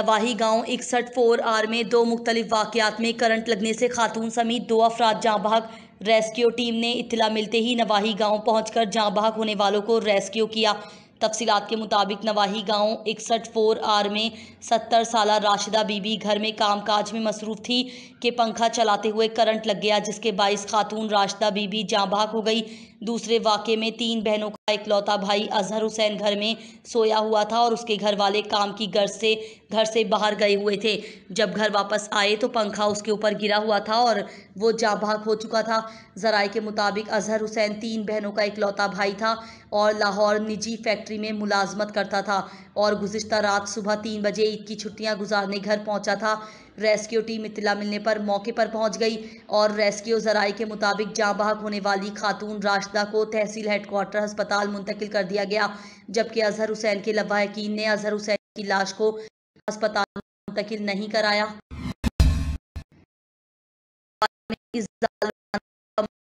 नवाही गांव 61-4R में दो मुख्तलिफ वाक़यात में करंट लगने से खातून समेत 2 अफराद जाँ बहक। रेस्क्यू टीम ने इत्तला मिलते ही नवाही गांव पहुंचकर जाँ बहक होने वालों को रेस्क्यू किया। तफसीलात के मुताबिक नवाही गांव 61-4R में 70 साला राशिदा बीबी घर में कामकाज में मसरूफ़ थी कि पंखा चलाते हुए करंट लग गया, जिसके बाइस खातून राशिदा बीबी जाँ बहक हो गई। दूसरे वाक़े में 3 बहनों का इकलौता भाई अजहर हुसैन घर में सोया हुआ था और उसके घर वाले काम की गर्ज से घर से बाहर गए हुए थे। जब घर वापस आए तो पंखा उसके ऊपर गिरा हुआ था और वो जाँ बहक हो चुका था। ज़राए के मुताबिक अजहर हुसैन 3 बहनों का इकलौता भाई था और लाहौर निजी फैक्ट्री में मुलाजमत करता था और गुज़िश्ता रात सुबह 3 बजे ईद की छुट्टियां गुजारने घर पहुंचा था। रेस्क्यू टीम इत्तला मिलने पर मौके पर पहुंच गई और रेस्क्यू ज़राए के मुताबिक जाँ बहक होने वाली खातून राशिदा को तहसील हेडक्वार्टर अस्पताल मुंतकिल कर दिया गया, जबकि अजहर हुसैन के लवाहिकीन ने अजहर हुसैन की लाश को अस्पताल मुंतकिल नहीं कराया। इस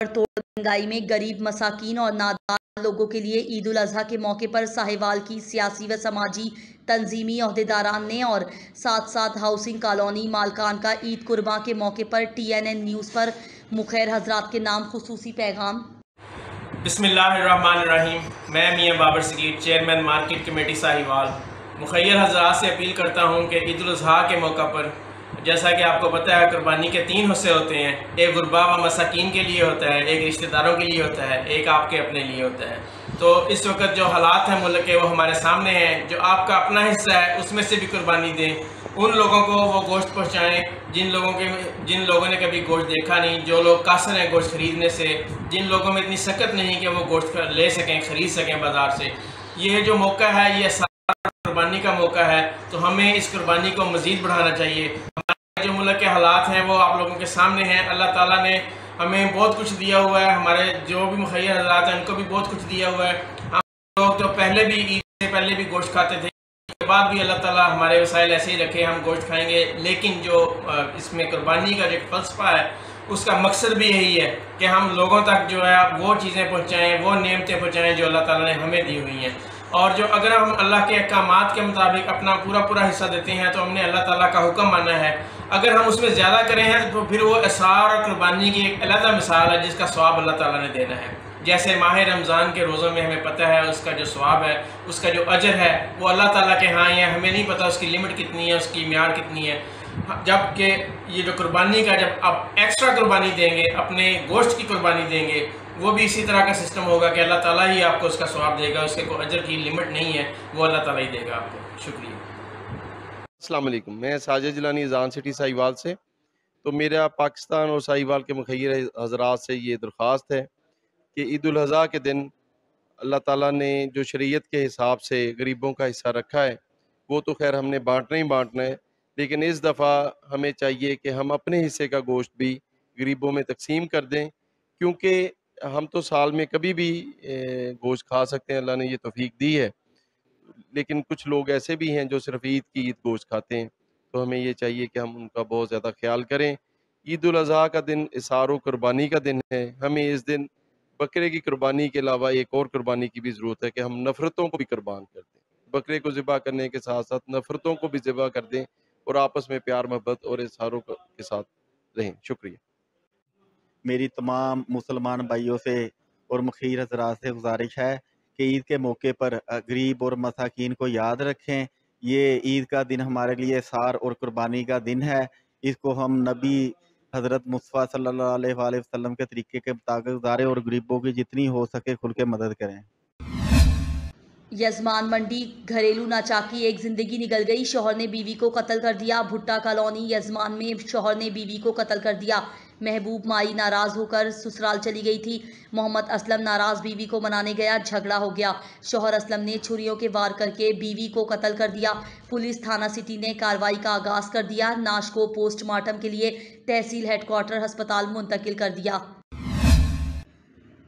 तोड़ महंगाई में गरीब मसाकीन और नादार लोगों के लिए ईद उल अजहा के मौके पर साहिवाल की सियासी व समाजी तंजीमी अहदेदारान ने और साथ साथ हाउसिंग कॉलोनी मालकान का ईद कुर्बां के मौके पर TNN न्यूज़ पर मुखैर हजरात के नाम खुसूसी पैगाम। बिस्मिल्लाहिर्रहमानिर्रहीम। मैं मियाँ Babar Sagir, chairman market committee Sahiwal, मुखैर हजरात से अपील करता हूँ कि ईद उल अजहा के मौका पर, जैसा कि आपको पता है, कुर्बानी के 3 हिस्से होते हैं। एक गुरबा व मसाकीन के लिए होता है, एक रिश्तेदारों के लिए होता है, एक आपके अपने लिए होता है। तो इस वक्त जो हालात हैं मुल्क के, वो हमारे सामने हैं। जो आपका अपना हिस्सा है उसमें से भी कुर्बानी दें, उन लोगों को वो गोश्त पहुँचाएँ जिन लोगों ने कभी गोश्त देखा नहीं, जो लोग कासर हैं गोश्त खरीदने से, जिन लोगों में इतनी सकत नहीं कि वो गोश्त ले सकें, ख़रीद सकें बाज़ार से। ये जो मौका है, ये कुर्बानी का मौका है, तो हमें इस कुर्बानी को मज़ीद बढ़ाना चाहिए। हमारे जो मुल्क के हालात हैं वो आप लोगों के सामने हैं। अल्लाह ताला ने हमें बहुत कुछ दिया हुआ है, हमारे जो भी मुखैर हज़रात हैं उनको भी बहुत कुछ दिया हुआ है। हम लोग तो पहले भी ईद से पहले भी गोश्त खाते थे, उसके बाद भी अल्लाह ताला हमारे वसाइल ऐसे ही रखे, हम गोश्त खाएंगे। लेकिन जो इसमें कुर्बानी का जो फ़लसफ़ा है, उसका मकसद भी यही है कि हम लोगों तक जो है वो चीज़ें पहुँचाएँ, वो नेमतें पहुँचाएँ जो अल्लाह ताला ने हमें दी हुई हैं। और जो अगर हम अल्लाह के अहकामात के मुताबिक अपना पूरा हिस्सा देते हैं तो हमने अल्लाह ताला का हुक्म माना है। अगर हम उसमें ज़्यादा करें हैं तो फिर वो इसार और कुर्बानी की एक अलग मिसाल है जिसका स्वाब अल्लाह ताला ने देना है। जैसे माह रमज़ान के रोज़ों में हमें पता है उसका जो स्वाब है, उसका जो अजर है, वो अल्लाह ताला के यहाँ है। हमें नहीं पता उसकी लिमिट कितनी है, उसकी म्यार कितनी है। जबकि ये जो कुर्बानी का, जब आप एक्स्ट्रा कुर्बानी देंगे, अपने गोश्त की कुर्बानी देंगे, वो भी इसी तरह का सिस्टम होगा कि अल्लाह ताला ही आपको उसका स्वाब देगा, उसके कोई अजर की लिमिट नहीं है, वो अल्लाह ताला ही देगा आपको। शुक्रिया। अस्सलाम वालेकुम। मैं साजिद जिलानी ज़ान सिटी साहिवाल से। तो मेरा पाकिस्तान और साहिवाल के मुखैर हज़रात से ये दरख्वास्त है कि ईद उल अज़हा के दिन अल्लाह ताला ने जो शरीयत के हिसाब से गरीबों का हिस्सा रखा है, वो तो खैर हमने बांटना ही बांटना है, लेकिन इस दफ़ा हमें चाहिए कि हम अपने हिस्से का गोश्त भी गरीबों में तकसीम कर दें, क्योंकि हम तो साल में कभी भी गोश्त खा सकते हैं, अल्लाह ने ये तौफीक दी है। लेकिन कुछ लोग ऐसे भी हैं जो सिर्फ ईद की ईद गोश्त खाते हैं, तो हमें ये चाहिए कि हम उनका बहुत ज़्यादा ख्याल करें। ईद उल अज़हा का दिन इसार व कुर्बानी का दिन है। हमें इस दिन बकरे की कुर्बानी के अलावा एक और कुर्बानी की भी ज़रूरत है कि हम नफ़रतों को भी कुर्बान कर दें। बकरे को ज़िबा करने के साथ साथ नफ़रतों को भी ज़िबा कर दें और आपस में प्यार मोहब्बत और इज़हारों के साथ रहें। शुक्रिया। मेरी तमाम मुसलमान भाइयों से और मुखीर हज़रात से गुजारिश है कि ईद के मौके पर गरीब और मसाकीन को याद रखें। ये ईद का दिन हमारे लिए सार और कुर्बानी का दिन है। इसको हम नबी हज़रत मुस्तफ़ा सल्लल्लाहु अलैहि वसल्लम के तरीके के मुताबिक गुजारें और गरीबों की जितनी हो सके खुल के मदद करें। यजमान मंडी घरेलू नाचाकी, एक जिंदगी निकल गई, शौहर ने बीवी को कत्ल कर दिया। भुट्टा कॉलोनी यजमान में शौहर ने बीवी को कत्ल कर दिया। महबूब माई नाराज होकर ससुराल चली गई थी। मोहम्मद असलम नाराज बीवी को मनाने गया, झगड़ा हो गया। शौहर असलम ने छुरियों के वार करके बीवी को कत्ल कर दिया। पुलिस थाना सिटी ने कार्रवाई का आगाज कर दिया। नाश को पोस्टमार्टम के लिए तहसील हेडक्वार्टर अस्पताल मुंतकिल कर दिया।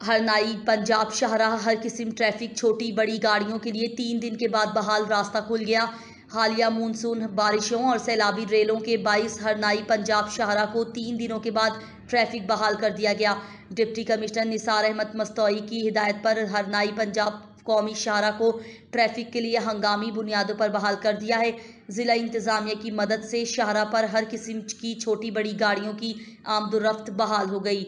हरनाई पंजाब शाहराह हर किस्म ट्रैफिक, छोटी बड़ी गाड़ियों के लिए 3 दिन के बाद बहाल, रास्ता खुल गया। हालिया मानसून बारिशों और सैलाबी रेलों के बाइस हरनाई पंजाब शाहराह को 3 दिनों के बाद ट्रैफिक बहाल कर दिया गया। डिप्टी कमिश्नर निसार अहमद मस्तोई की हिदायत पर हरनाई पंजाब कौमी शाहरा को ट्रैफिक के लिए हंगामी बुनियादों पर बहाल कर दिया है। जिला इंतजामिया की मदद से शाहरा पर हर किस्म की छोटी बड़ी गाड़ियों की आमदोरफ्त बहाल हो गई।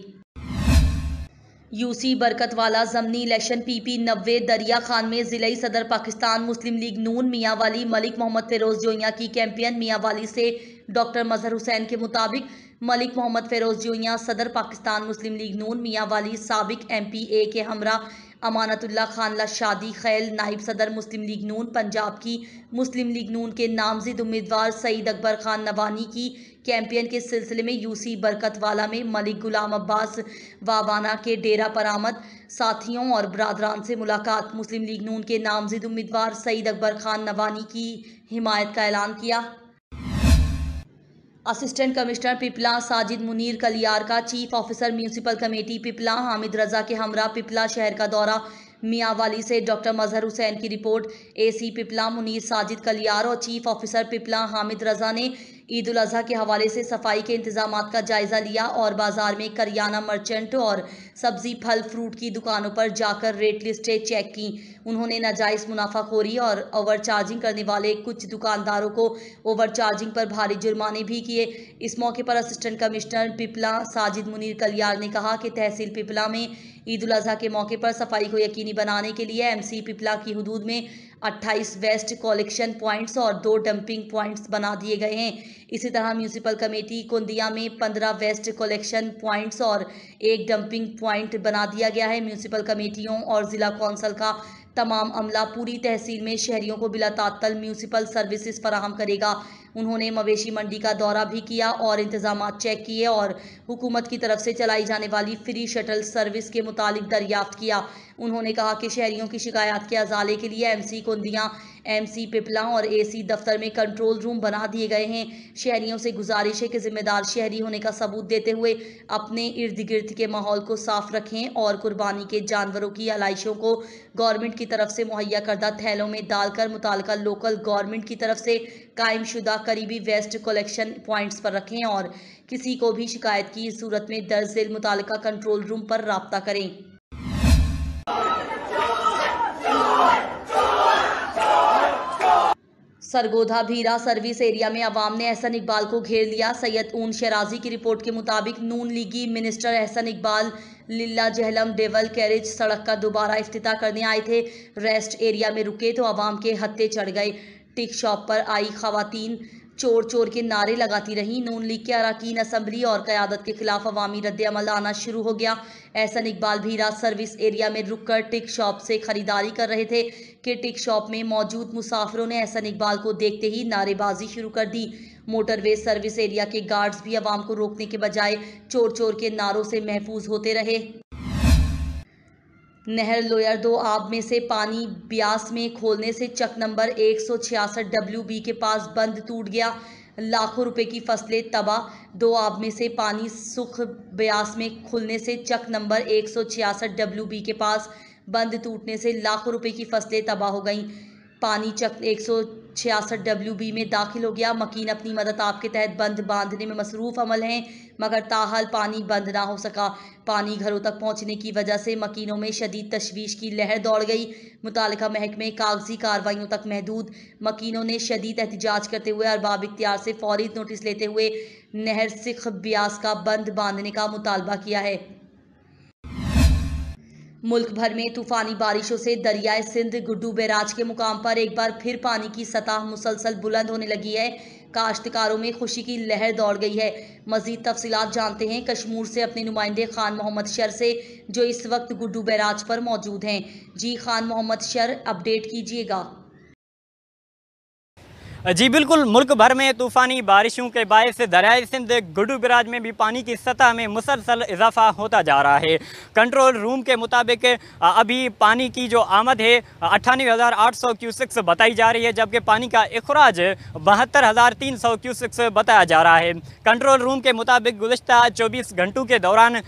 यूसी बरकतवाला ज़मनी इलेक्शन PP 90 दरिया खान में ज़िले सदर पाकिस्तान मुस्लिम लीग नून मियाँ वाली मलिक मोहम्मद फ़िरोज़ जोइया की कैंपियन मियाँ वाली से डॉक्टर मजहर हुसैन के मुताबिक मलिक मोहम्मद फ़िरोज़ जोइया सदर पाकिस्तान मुस्लिम लीग नून मियाँ वाली साबिक MP के हमरा अमानतुल्लाह खान शादी खैल नाइब सदर मुस्लिम लीग नून पंजाब की मुस्लिम लीग नून के नामज़द उम्मीदवार सईद अकबर खान नवानी की कैंपेन के सिलसिले में यूसी बरकतवाला में मलिक गुलाम अब्बास वावाना के डेरा पर आमद, साथियों और बरादरान से मुलाकात, मुस्लिम लीग नून के नामज़द उम्मीदवार सईद अकबर खान नवानी की हिमायत का ऐलान किया। असिस्टेंट कमिश्नर पिपला साजिद मुनीर कलियार का chief officer municipal committee Pipla Hamid Raza के हमरा पिपला शहर का दौरा, मियाँ वाली से डॉक्टर मजहर हुसैन की रिपोर्ट। AC पिपला मुनीर साजिद कलियार और चीफ ऑफिसर पिपला हामिद रजा ने ईद उल अजहा के हवाले से सफाई के इंतजामात का जायजा लिया और बाजार में करियाना मर्चेंट और सब्जी फल फ्रूट की दुकानों पर जाकर रेट लिस्टें चेक की। उन्होंने नाजायज़ मुनाफाखोरी और ओवर चार्जिंग करने वाले कुछ दुकानदारों को ओवर चार्जिंग पर भारी जुर्माने भी किए। इस मौके पर असिस्टेंट कमिश्नर पिपला साजिद मुनीर कलियार ने कहा कि तहसील पिपला में ईद उल अजहा के मौके पर सफाई को यकीनी बनाने के लिए MC पिपला की हुदूद में 28 वेस्ट कलेक्शन पॉइंट्स और 2 डंपिंग पॉइंट्स बना दिए गए हैं। इसी तरह म्यूनसिपल कमेटी कुंदिया में 15 वेस्ट कलेक्शन पॉइंट्स और 1 डंपिंग पॉइंट बना दिया गया है। म्यूनसिपल कमेटियों और ज़िला कौंसल का तमाम अमला पूरी तहसील में शहरियों को बिला तात्तल म्यूनसिपल सर्विसेज फराहम करेगा। उन्होंने मवेशी मंडी का दौरा भी किया और इंतजामात चेक किए और हुकूमत की तरफ से चलाई जाने वाली फ्री शटल सर्विस के मुतालिक दरियाफ्त किया। उन्होंने कहा कि शहरियों की शिकायत के अजाले के लिए MC कुंदिया, MC पिपला और AC दफ्तर में कंट्रोल रूम बना दिए गए हैं। शहरियों से गुजारिश है कि जिम्मेदार शहरी होने का सबूत देते हुए अपने इर्द गिर्द के माहौल को साफ रखें और कुर्बानी के जानवरों की आलाइशों को गवर्नमेंट की तरफ से मुहैया करदा थैलों में डालकर मुताल्लिका लोकल गवर्नमेंट की तरफ से कायम शुदा करीबी वेस्ट कलेक्शन पॉइंट्स पर रखें और किसी को भी शिकायत की सूरत में दर्ज झेल मुताल्लिका कंट्रोल रूम पर राब्ता करें। सरगोधा भीरा सर्विस एरिया में अवाम ने एहसन इकबाल को घेर लिया। सैयद ऊन शराजी की रिपोर्ट के मुताबिक नून लीगी minister Ahsan Iqbal Lilla Jhelum dual carriage सड़क का दोबारा इफ्तिताह करने आए थे। रेस्ट एरिया में रुके तो अवाम के हत्थे चढ़ गए। टिक शॉप पर आई खवातीन चोर चोर के नारे लगाती रहीं। नून लीग के अरकान असम्बली और क़यादत के खिलाफ अवामी रद्द-ए-अमल आना शुरू हो गया। एहसन इकबाल भीरा सर्विस एरिया में रुककर टिक शॉप से खरीदारी कर रहे थे कि टिक शॉप में मौजूद मुसाफिरों ने एहसन इकबाल को देखते ही नारेबाजी शुरू कर दी। मोटरवे सर्विस एरिया के गार्ड्स भी अवाम को रोकने के बजाय चोर चोर के नारों से महफूज होते रहे। नहर लोयर 2 आब में से पानी ब्यास में खोलने से चक नंबर 166 WB के पास बंद टूट गया। लाखों रुपए की फसलें तबाह। 2 आब में से पानी सुख ब्यास में खुलने से चक नंबर 166 WB के पास बंद टूटने से लाखों रुपए की फसलें तबाह हो गईं। पानी चक 166 WB में दाखिल हो गया। मकीन अपनी मदद आपके तहत बंद बांधने में मसरूफ़ अमल हैं, मगर ताहाल पानी बंद ना हो सका। पानी घरों तक पहुंचने की वजह से मकीनों में शदीद तशवीश की लहर दौड़ गई। मुतालिका महकमे कागजी कार्रवाइयों तक महदूद। मकीनों ने शदीद एहतजाज करते हुए अरबाब इख्तियार से फौरी नोटिस लेते हुए नहर सिख ब्यास का बंद बांधने का मुतालबा किया है। मुल्क भर में तूफानी बारिशों से दरियाए सिंध गुड्डू बैराज के मुकाम पर एक बार फिर पानी की सतह मुसलसल बुलंद होने लगी है। काश्तकारों में खुशी की लहर दौड़ गई है। मजीद तफसीलात जानते हैं कश्मीर से अपने नुमाइंदे खान मोहम्मद शर से, जो इस वक्त गुड्डू बैराज पर मौजूद हैं। जी खान मोहम्मद शर, अपडेट कीजिएगा। जी बिल्कुल, मुल्क भर में तूफ़ानी बारिशों के बायस दरियाए सिंध गुड्डू बैराज में भी पानी की सतह में मुसलसल इजाफा होता जा रहा है। कंट्रोल रूम के मुताबिक अभी पानी की जो आमद है 98,800 क्यूसेक्स बताई जा रही है, जबकि पानी का अखराज 72,300 क्यूसेक्स बताया जा रहा है। कंट्रोल रूम के मुताबिक गुज़श्ता 24 घंटों के दौरान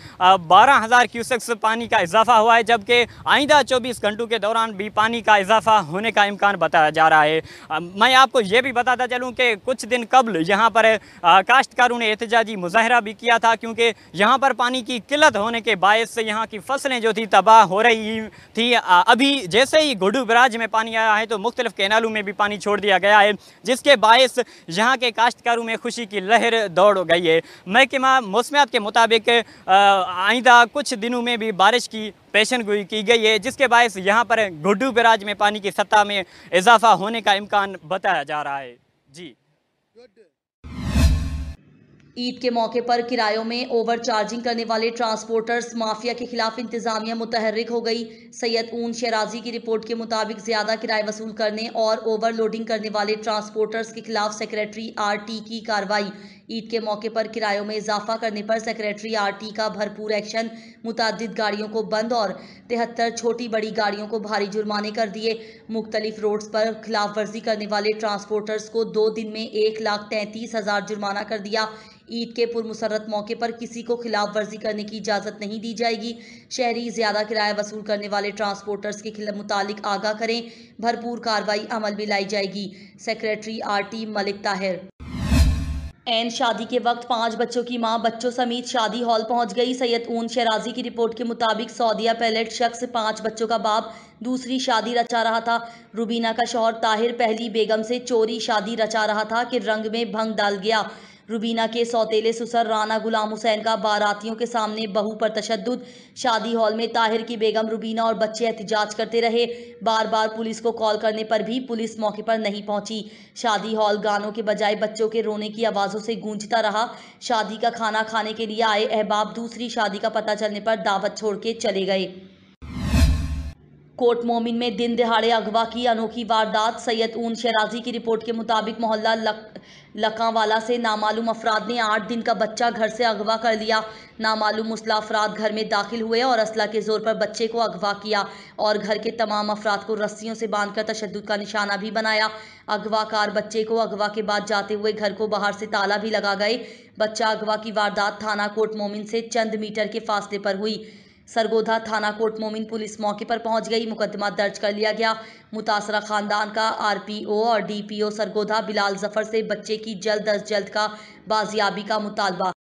12,000 क्यूसेक्स पानी का इजाफा हुआ है, जबकि आइंदा 24 घंटों के दौरान भी पानी का इजाफा होने का इम्कान बताया जा रहा है। मैं आपको ये भी बताता चलूँ कि कुछ दिन कबल यहाँ पर काश्तकारों ने एहतजाजी मुजाहरा भी किया था, क्योंकि यहाँ पर पानी की किल्लत होने के बायस से यहाँ की फसलें जो थी तबाह हो रही थी। अभी जैसे ही गुड्डू बराज में पानी आया है तो मुख्तलिफ कैनालों में भी पानी छोड़ दिया गया है, जिसके बायस यहाँ के काश्तकारों में खुशी की लहर दौड़ गई है। महकमा मौसमियात के मुताबिक आइंदा कुछ दिनों में भी बारिश की पेशन गोई की गई है, जिसके बायस यहाँ पर गुड्डू बराज में पानी की सतह में इजाफा होने का इम्कान बताया जा रहा है। जी। ईद के मौके पर किरायों में ओवर चार्जिंग करने वाले ट्रांसपोर्टर्स माफिया के खिलाफ इंतजामिया मुतहर्रिक हो गई। सैयद ऊन शराजी की रिपोर्ट के मुताबिक ज्यादा किराए वसूल करने और ओवरलोडिंग करने वाले ट्रांसपोर्टर्स के खिलाफ सेक्रेटरी आरटी की कार्रवाई। ईद के मौके पर किरायों में इजाफा करने पर सेक्रेटरी आरटी का भरपूर एक्शन। मुतादिद गाड़ियों को बंद और 73 छोटी बड़ी गाड़ियों को भारी जुर्माने कर दिए। मुख्तलिफ रोड्स पर खिलाफ वर्जी करने वाले ट्रांसपोर्टर्स को 2 दिन में 1,33,000 जुर्माना कर दिया। ईद के पुरमुसरत मौके पर किसी को खिलाफ वर्जी करने की इजाज़त नहीं दी जाएगी। शहरी ज़्यादा किराया वसूल करने वाले ट्रांसपोर्टर्स के मुतालिक आगाह करें, भरपूर कार्रवाई अमल में लाई जाएगी। Secretary RT Malik Tahir. एन शादी के वक्त 5 बच्चों की मां बच्चों समेत शादी हॉल पहुंच गई। सैयद ऊन शराजी की रिपोर्ट के मुताबिक सौदिया पैलेट शख्स 5 बच्चों का बाप दूसरी शादी रचा रहा था। रुबीना का शौहर ताहिर पहली बेगम से चोरी शादी रचा रहा था कि रंग में भंग डाल गया। रुबीना के सौतेले ससुर राना गुलाम हुसैन का बारातियों के सामने बहू पर तशद्दुद। शादी हॉल में ताहिर की बेगम रुबीना और बच्चे एहतजाज करते रहे। बार बार पुलिस को कॉल करने पर भी पुलिस मौके पर नहीं पहुंची। शादी हॉल गानों के बजाय बच्चों के रोने की आवाज़ों से गूंजता रहा। शादी का खाना खाने के लिए आए अहबाब दूसरी शादी का पता चलने पर दावत छोड़ के चले गए। कोट मोमिन में दिन दिहाड़े अगवा की अनोखी वारदात। सैयद ऊन शराजी की रिपोर्ट के मुताबिक मोहल्ला लकावाला से नामालूम अफराद ने 8 दिन का बच्चा घर से अगवा कर लिया। नामालूम मुसला अफराद घर में दाखिल हुए और असला के जोर पर बच्चे को अगवा किया और घर के तमाम अफराद को रस्सियों से बांधकर तशद्दुद का निशाना भी बनाया। अगवाकार बच्चे को अगवा के बाद जाते हुए घर को बाहर से ताला भी लगा गए। बच्चा अगवा की वारदात थाना कोट मोमिन से चंद मीटर के फासले पर हुई। सरगोधा थाना कोट मोमिन पुलिस मौके पर पहुंच गई। मुकदमा दर्ज कर लिया गया। मुतासरा खानदान का आरपीओ और डीपीओ सरगोधा बिलाल जफर से बच्चे की जल्द अज जल्द का बाजियाबी का मुतालबा।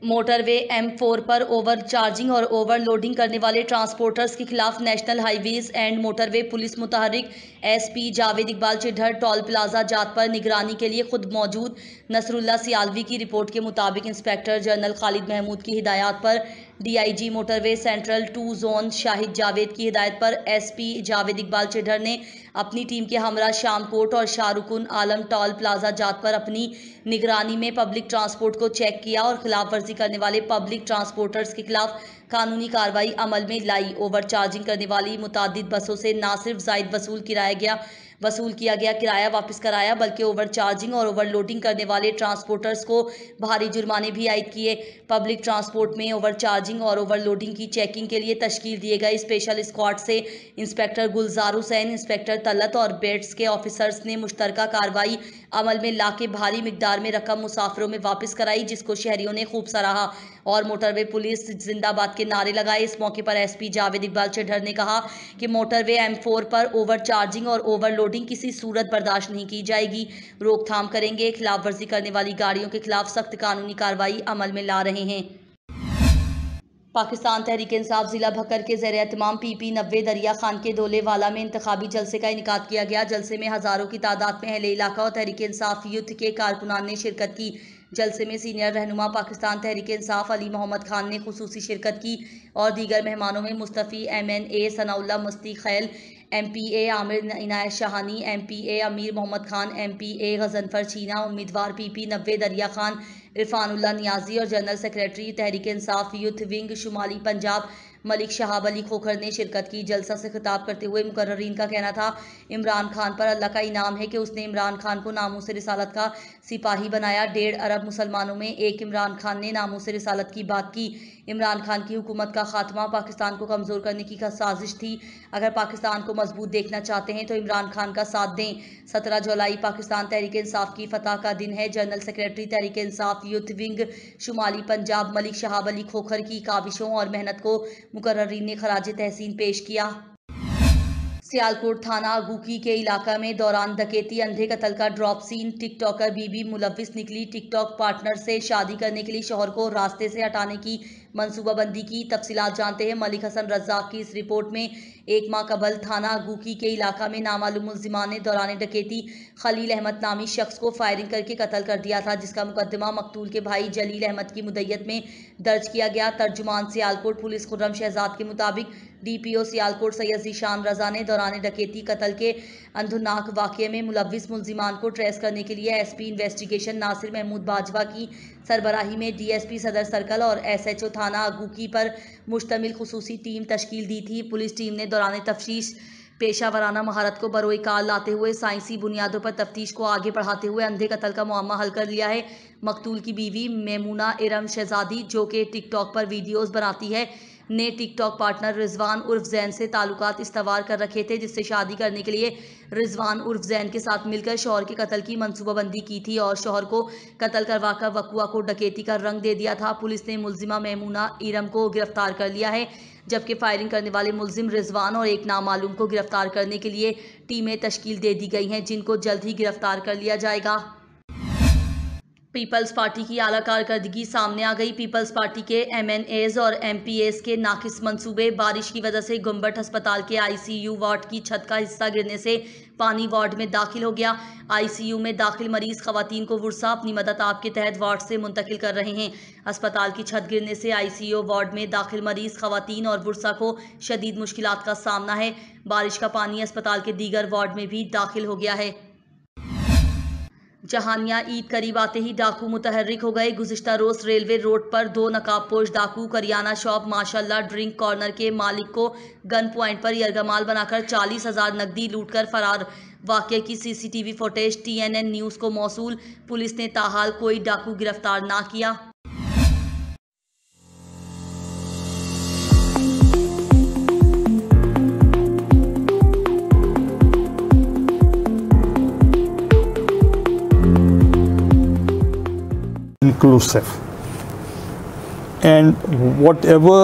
मोटरवे M4 पर ओवर चार्जिंग और ओवरलोडिंग करने वाले ट्रांसपोर्टर्स के खिलाफ national highways and motorway police मुतहर्रिक एसपी जावेद इकबाल चिढ़र टोल प्लाजा जात पर निगरानी के लिए खुद मौजूद। नसरुल्ला सियालवी की रिपोर्ट के मुताबिक इंस्पेक्टर जनरल खालिद महमूद की हिदायत पर DIG motorway central 2 zone Shahid Javed की हिदायत पर एसपी जावेद इकबाल चिढ़र ने अपनी टीम के हमरा शामकोट और शाहरुकुन आलम टोल प्लाजा जात पर अपनी निगरानी में पब्लिक ट्रांसपोर्ट को चेक किया और खिलाफ वर्जी करने वाले पब्लिक ट्रांसपोर्टर्स के खिलाफ कानूनी कार्रवाई अमल में लाई। ओवर चार्जिंग करने वाली मुतादिद बसों से न सिर्फ जायद वसूल किया गया किराया वापस कराया, बल्कि ओवर चार्जिंग और ओवरलोडिंग करने वाले ट्रांसपोर्टर्स को भारी जुर्माने भी आयद किए। पब्लिक ट्रांसपोर्ट में ओवर चार्जिंग और ओवरलोडिंग की चेकिंग के लिए तश्कील दिए गए स्पेशल स्क्वाड से इंस्पेक्टर गुलजार हुसैन, इंस्पेक्टर तलत और बेड्स के ऑफिसर्स ने मुश्तरका कार्रवाई अमल में लाके भारी मिकदार में रकम मुसाफिरों में वापस कराई, जिसको शहरियों ने खूब सराहा और मोटरवे पुलिस जिंदाबाद के नारे लगाए। इस मौके पर एसपी जावेद इकबाल चिढ़र ने कहा कि मोटरवे M4 पर ओवर चार्जिंग और ओवरलोडिंग किसी सूरत बर्दाश्त नहीं की जाएगी। रोकथाम करेंगे। खिलाफ वर्जी करने वाली गाड़ियों के खिलाफ सख्त कानूनी कार्रवाई अमल में ला रहे हैं। पाकिस्तान तहरीक इंसाफ जिला भक्कर के ज़ेर एहतमाम PP 90 दरिया खान के दोले वाला में इंतखाबी जलसे का इनेकाद किया गया। जलसे में हज़ारों की तादाद में अहले इलाका और तहरीक इंसाफ यूथ के कारकुनान ने शिरकत की। जलसे में सीनियर रहनुमा पाकिस्तान तहरीक इंसाफ अली मोहम्मद खान ने खुसूसी शिरकत की और दीगर मेहमानों में मुस्तफ़ी MNA सनाउल्लाह मस्ती खैल, MPA आमिर इनायत शाहानी, MPA अमीर मोहम्मद खान, MPA गजनफर छीना, उम्मीदवार PP 90 दरिया खान इरफानुल्लाह नियाजी और general secretary Tehreek Insaf youth wing शुमाली पंजाब मलिक शहाब अली खोखर ने शिरकत की। जलसा से खिताब करते हुए मुकर्ररीन का कहना था, इमरान खान पर अल्लाह का इनाम है कि उसने इमरान खान को नामूस रिसालत का सिपाही बनाया। 1.5 अरब मुसलमानों में एक इमरान खान ने नामूस रिसालत की बात की। इमरान खान की हुकूमत का खात्मा पाकिस्तान को कमज़ोर करने की साजिश थी। अगर पाकिस्तान को मजबूत देखना चाहते हैं तो इमरान खान का साथ दें। 17 जुलाई पाकिस्तान तहरीक इंसाफ की फतह का दिन है। General secretary Tehreek Insaf youth wing शुमाली पंजाब मलिक शहाब अली खोखर की काविशों और मेहनत को मुकर्ररीन ने खराज तहसीन पेश किया। सियालकोट थाना अगूकी के इलाका में दौरान डकैती अंधे कत्ल का ड्रॉप सीन। टिकटॉकर बीबी मुलव्विस निकली। टिकटॉक पार्टनर से शादी करने के लिए शौहर को रास्ते से हटाने की मंसूबाबंदी की। तफसीलात जानते हैं मलिक हसन रज्जाक की इस रिपोर्ट में। एक माह कबल थाना अगूकी के इलाका में नामालूम मुल्जिमान ने दौरान डकैती खलील अहमद नामी शख्स को फायरिंग करके कत्ल कर दिया था, जिसका मुकदमा मकतूल के भाई जलील अहमद की मुद्दत में दर्ज किया गया। तर्जुमान सियालकोट पुलिस खुर्रम शहजाद के मुताबिक DPO सियालकोट सैयद ज़ीशान रजा ने दौरान डकैती कत्ल के अंधुनाक वाक़े में मुलव्विस मुल्जिमान को ट्रेस करने के लिए SP इन्वेस्टिगेशन नासिर महमूद बाजवा की सरबराही में DSP सदर सर्कल और SHO थाना अगूकी पर मुश्तमिल खुसूसी टीम तश्कील दी थी। पुलिस टीम ने दौरान तफ्तीश पेशा वराना महारत को बरोए कार लाते हुए साइंसी बुनियादों पर तफ्तीश को आगे बढ़ाते हुए अंधे कत्ल का मुअम्मा हल कर लिया है। मकतूल की बीवी मेमूना इरम शहजादी, जो कि टिकटॉक पर वीडियोज़ बनाती है, ने टिकटॉक पार्टनर रिजवान उर्फ जैन से ताल्लुकात इस्तवार कर रखे थे, जिससे शादी करने के लिए रिजवान उर्फ जैन के साथ मिलकर शौहर के कत्ल की मंसूबाबंदी की थी और शौहर को कत्ल करवाकर वकुआ को डकैती का रंग दे दिया था। पुलिस ने मुल्जिमा मेमूना इरम को गिरफ्तार कर लिया है, जबकि फायरिंग करने वाले मुल्जिम रिजवान और एक नामालूम को गिरफ्तार करने के लिए टीमें तश्कील दे दी गई हैं, जिनको जल्द ही गिरफ्तार कर लिया जाएगा। पीपल्स पार्टी की आला कारकर्दगी सामने आ गई। पीपल्स पार्टी के MNAs और MPAs के नाकिस मंसूबे। बारिश की वजह से गुम्बट अस्पताल के ICU वार्ड की छत का हिस्सा गिरने से पानी वार्ड में दाखिल हो गया। ICU में दाखिल मरीज खवातीन को वुर्सा अपनी मदद आप के तहत वार्ड से मुंतकिल कर रहे हैं। अस्पताल की छत गिरने से ICU वार्ड में दाखिल मरीज खवातीन और वुर्सा को शदीद मुश्किलात का सामना है। बारिश का पानी अस्पताल के दीगर वार्ड में भी दाखिल हो गया है। जहानिया ईद करीब आते ही डाकू मुतहर्रिक हो गए। गुज़िश्ता रोज़ रेलवे रोड पर 2 नकाबपोश डाकू करियाना शॉप माशाल्लाह ड्रिंक कॉर्नर के मालिक को गन पॉइंट पर यरगमाल बनाकर 40,000 नकदी लूटकर फरार। वाक़े की CCTV फुटेज TNN न्यूज़ को मौसूल। पुलिस ने ताहाल कोई डाकू गिरफ्तार ना किया। Inclusive, and whatever